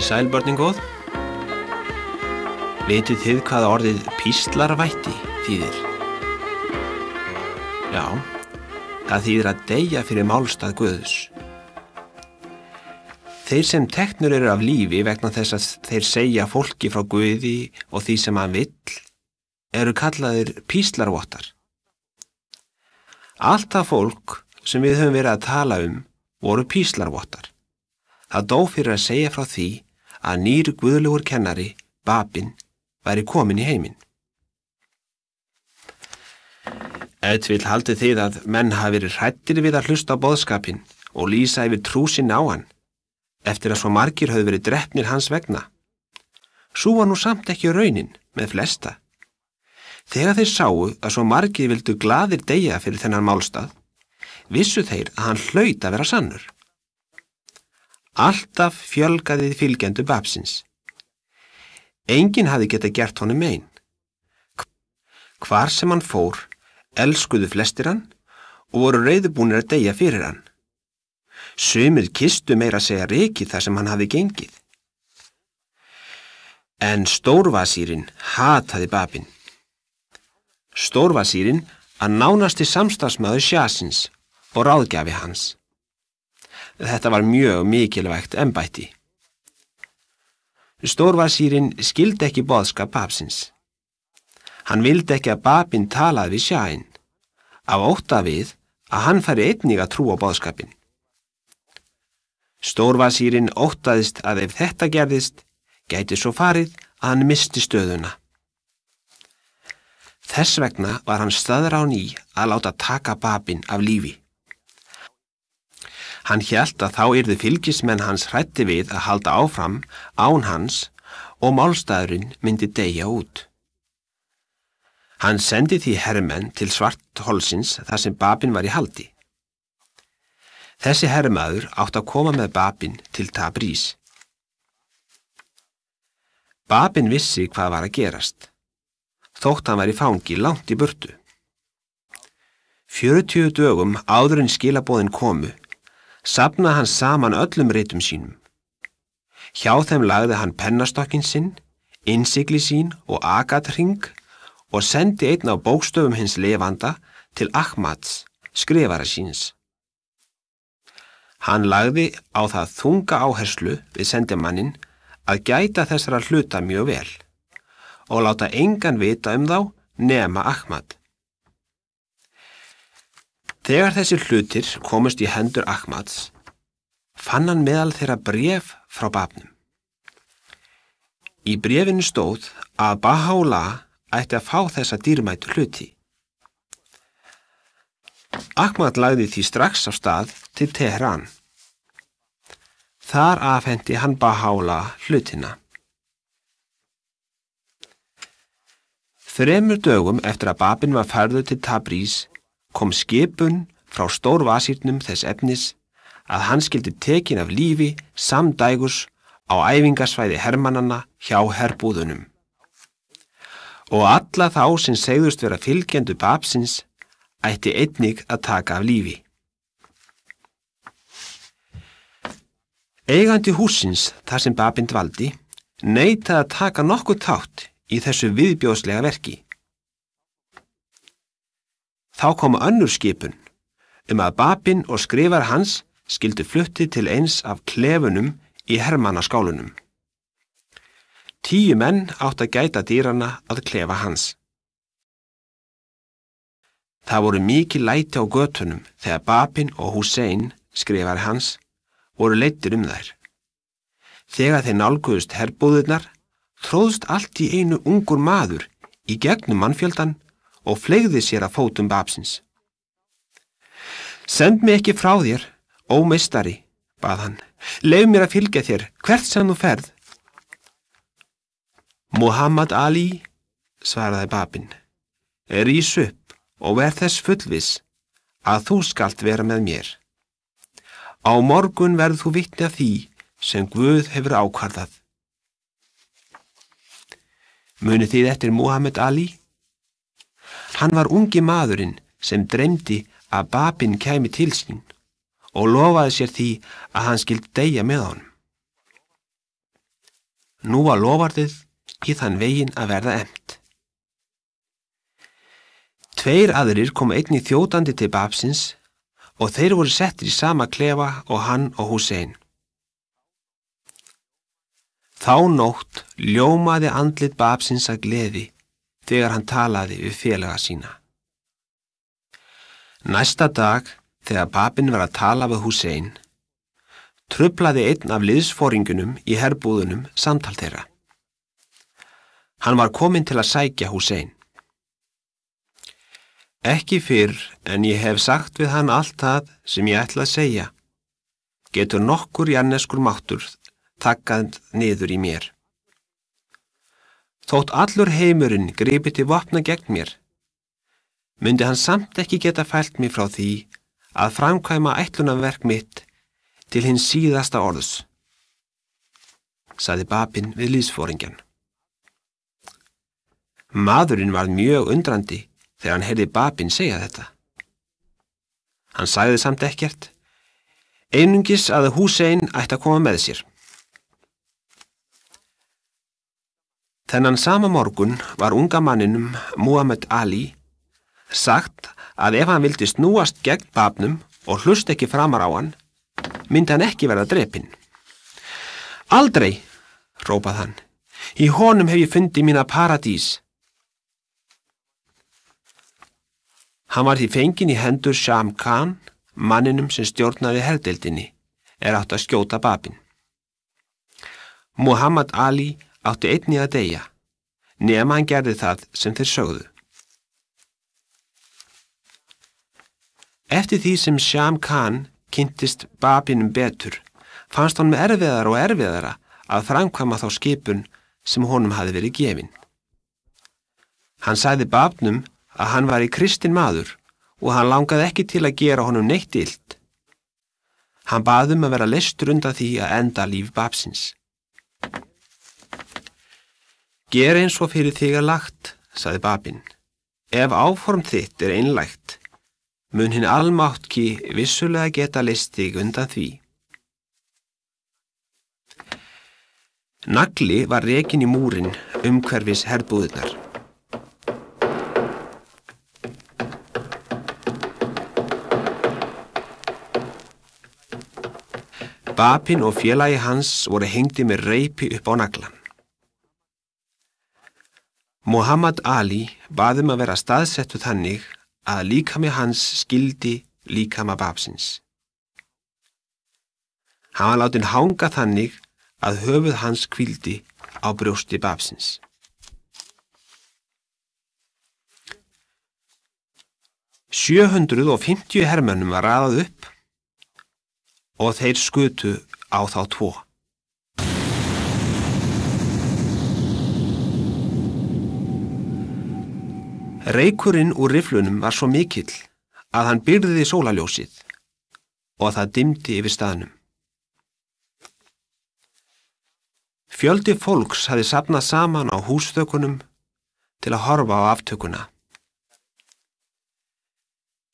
Sæl börnin góð. Vitið þið hvað orðið píslarvætti þýðir? Já, það þýðir að deyja fyrir málstað Guðs. Þeir sem teknur eru af lífi vegna þess að þeir segja fólki frá Guði og því sem hann vill, eru kallaðir píslarvottar. Allt það fólk sem við höfum verið að tala voru píslarvottar. Það dó fyrir að segja frá því að nýr guðlegur kennari, Babin, væri komin í heiminn. Ef til haldið þið að menn hafi verið hræddir við að hlusta á boðskapinn og lýsa yfir trú sinni á hann, eftir að svo margir höfðu verið drepnir hans vegna. Sú var nú samt ekki raunin með flesta. Þegar þeir sáu að svo margir vildu glaðir deyja fyrir þennan málstað, vissu þeir að hann hlaut að vera sannur. Alltaf fjölgaði fylgjendu Babsins. Enginn hafði getað gert honum mein. Hvar sem hann fór, elskuðu flestir hann og voru reiðubúnir að deyja fyrir hann. Sumir kistu meira að segja rykið þar sem hann hafði gengið. En stórvasírinn hataði Babin. Stórvasírinn að nánasti samstarfsmaður Sjasins og ráðgjafi hans. Þetta var mjög mikilvægt embætti. Stórvasírinn skildi ekki boðskap Babsins. Hann vildi ekki að Babin talaði við Sjain, af ótta við að hann færi einnig að trúa boðskapinn. Stórvasírinn óttaðist að ef þetta gerðist, gæti svo farið að hann misti stöðuna. Þess vegna var hann staðráðinn í að láta taka Babin af lífi. Hann hélt að þá yrðu fylgismenn hans hræddi við að halda áfram án hans og málstaðurinn myndi deyja út. Hann sendi því hermenn til Svartholsins þar sem Babin var í haldi. Þessi hermaður átti að koma með Babin til Tabrís. Babin vissi hvað var að gerast, þótt hann var í fangi langt í burtu. 40 dögum áður en skilaboðin komu, safnaði hann saman öllum ritum sínum. Hjá þeim lagði hann pennastokkinn sinn, innsigli sín og agathring og sendi einn af bókstöfum hins lifanda til Ahmads, skrifara síns. Hann lagði á það þunga áherslu við sendimannin að gæta þessara hluta mjög vel og láta engan vita þá nema Ahmad. Þegar þessir hlutir komust í hendur Ahmads, fann hann meðal þeirra bréf frá Babnum. Í bréfinu stóð að Baha'u'lláh ætti að fá þessa dýrmætu hluti. Ahmad lagði því strax á stað til Teheran. Þar afhenti hann Baha'u'lláh hlutina. 3 dögum eftir að Babin var færður til Tabrís kom skipun frá stórvasírnum þess efnis að hann skyldi tekin af lífi samdægurs á æfingasvæði hermannanna hjá herbúðunum. Og alla þá sem segðust vera fylgjendur Babsins ætti einnig að taka af lífi. Eigandi hússins þar sem Babin dvaldi neitaði að taka nokkuð þátt í þessu viðbjóðslega verki. Þá kom önnur skipun að Babin og skrifar hans skyldu flutti til eins af klefunum í hermannaskálunum. 10 menn áttu að gæta dýranna að klefa hans. Það voru mikil læti á götunum þegar Babin og Hussein, skrifari hans, voru leiddir þær. Þegar þeir nálguðust herbúðirnar, tróðst allt í einu ungur maður í gegnum mannfjöldan og fleygði sér að fótum Babsins. Send mig ekki frá þér, ó meistari, bað hann, leyf mér að fylgja þér hvert sem þú ferð. Muhammad Ali, svaraði Babin, rís upp og verð þess fullviss að þú skalt vera með mér. Á morgun verð þú vitni af því sem Guð hefur ákvarðað. Munið þið eftir Muhammad Ali? Hann var ungi maðurinn sem dreymdi að Babin kæmi til sín og lofaði sér því að hann skyldi deyja með honum. Nú var loforðið í þann veginn að verða efnt. 2 aðrir komu einnig þjótandi til Babsins og þeir voru settir í sama klefa og hann og Húsein. Þá nótt ljómaði andlit Babsins að gleði þegar hann talaði við félaga sína. Næsta dag, þegar Babin var að tala við Húsein, truflaði einn af liðsforingunum í herbúðunum samtal þeirra. Hann var kominn til að sækja Húsein. Ekki fyrr en ég hef sagt við hann allt það sem ég ætla að segja, getur nokkur jarneskur máttur takkað niður í mér. Þótt allur heimurinn gripi til vopna gegn mér, myndi hann samt ekki geta fælt mig frá því að framkvæma ætlunarverk mitt til hins síðasta orðs, sagði Babin við liðsforingjan. Maðurinn var mjög undrandi þegar hann heyrði Babin segja þetta. Hann sagði samt ekkert, einungis að Húsein ætti að koma með sér. Þennan sama morgun var unga manninum Muhammad Ali sagt að ef hann vildi snúast gegn Babnum og hlust ekki framar á hann, myndi hann ekki verða drepinn. Aldrei, hrópað hann, í honum hef ég fundið mína paradís. Hann var því fenginn í hendur Sham Khan, manninum sem stjórnaði herdeildinni, átti að skjóta Babin. Muhammad Ali átti einnig að deyja, nema hann gerði það sem þeir sögðu. Eftir því sem Sham Khan kynntist Babinum betur, fannst hann með erfiðara og erfiðara að framkvæma þá skipun sem honum hafði verið gefin. Hann sagði Babnum að hann var kristinn maður og hann langaði ekki til að gera honum neitt illt. Hann bað að vera leystur undan því að enda líf Babsins. Ger eins og fyrir þig lagt, sagði Babin. Ef áform þitt einlægt, mun hinn almáttki vissulega geta leyst þig undan því. Nagli var rekinn í múrinn umhverfis herbúðirnar. Babin og félagi hans voru hengdi með reipi upp á naglan. Muhammad Ali bað að vera staðsettur þannig að líkami hans skildi líkama Babsins. Hann var látinn hanga þannig að höfuð hans hvíldi á brjósti Babsins. $750 hermönnum var raðað upp og þeir skutu á þá 2. Reykurinn úr rifflunum var svo mikill að hann byrði sólarljósið og það dimmdi yfir staðnum. Fjöldi fólks hafði safnað saman á húsþökunum til að horfa á aftökuna.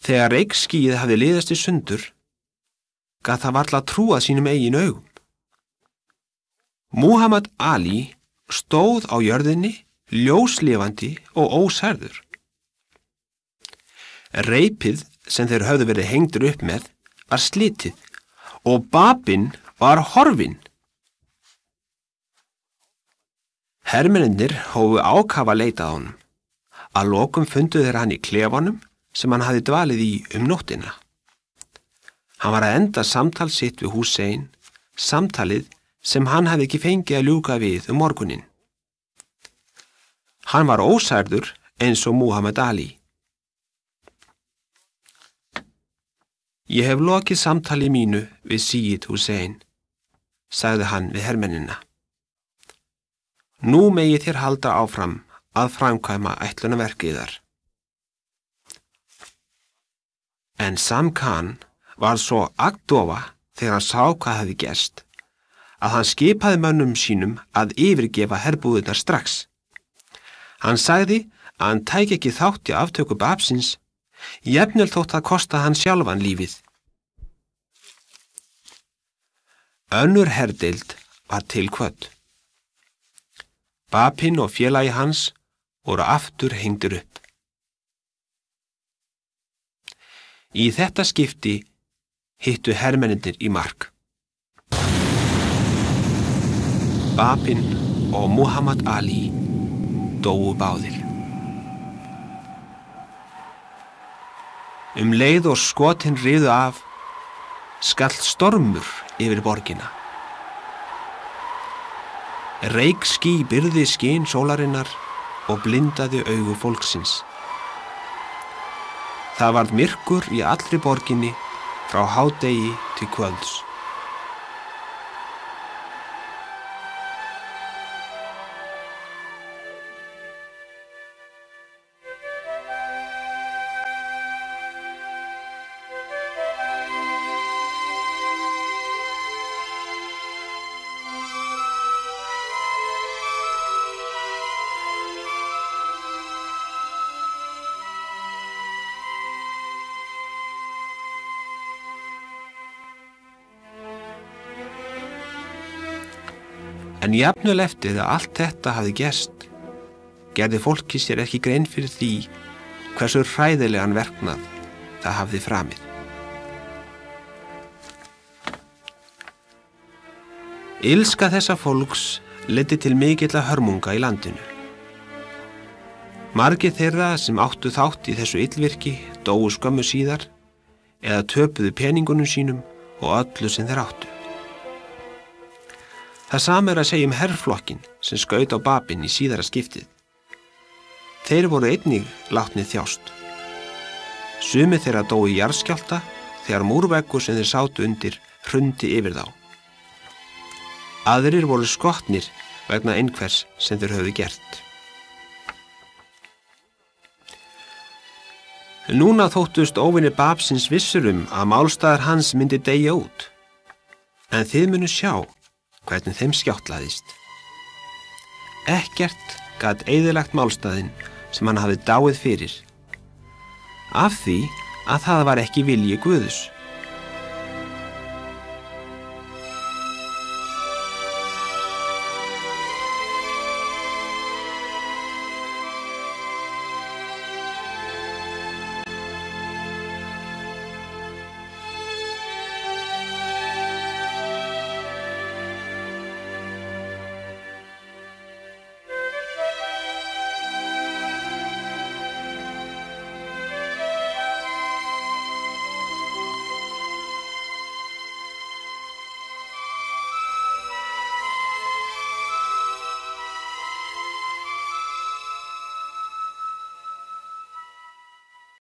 Þegar reykskýið hafði liðast í sundur, gat það varla trúað sínum eigin augum. Muhammad Ali stóð á jörðinni, ljóslifandi og ósærður. Reipið sem þeir höfðu verið hengdur upp með var slitið og Babin var horfinn. Hermennirnir hófu ákafa leitað á honum. Að lokum fundu þeir hann í klefanum sem hann hafði dvalið í nóttina. Hann var að enda samtal sitt við Húsein, samtalið sem hann hafði ekki fengið að ljúka við morguninn. Hann var ósærður eins og Muhammad Ali. Ég hef lokið samtali mínu við Sayyid Húsein, sagði hann við hermennina. Nú megi þér halda áfram að framkvæma ætlunarverkið þar. En Sham Khan var svo agndofa þegar hann sá hvað hafði gerst, að hann skipaði mönnum sínum að yfirgefa herbúðirnar strax. Hann sagði að hann tæki ekki þátt í aftöku Babsins, jafnvel þótt að kosta hann sjálfan lífið. Önnur herdeild var tilkvödd. Babin og félagi hans voru aftur hengdir upp. Í þetta skipti hittu hermennirnir í mark. Babin og Muhammad Ali dóu báðir. Leið og skotin riðu af, skall stormur yfir borgina. Reykský byrði skin sólarinnar og blindaði augu fólksins. Það varð myrkur í allri borginni frá hádegi til kvölds. En jafnvel eftir að allt þetta hafði gerst, gerði fólki sér ekki grein fyrir því hversu hræðilegan verknað það hafði framið. Illska þessa fólks leiddi til mikilla hörmunga í landinu. Margir þeirra sem áttu þátt í þessu illvirki dóu skömmu síðar eða töpuðu peningunum sínum og öllu sem þeir áttu. Það sama að segja herflokkin sem skaut á Babin í síðara skiptið. Þeir voru einnig látnir þjást. Sumir þeirra dóu í jarðskjálfta þegar múrveggur sem þeir sátu undir hrundi yfir þá. Aðrir voru skotnir vegna einhvers sem þeir höfðu gert. Núna þóttust óvinir Babsins vissur að málstaðar hans myndi deyja út. En þið munu sjá hvernig þeim skjáttlaðist. Ekkert gat eyðilagt málstaðinn sem hann hafði dáið fyrir, af því að það var ekki vilji Guðs.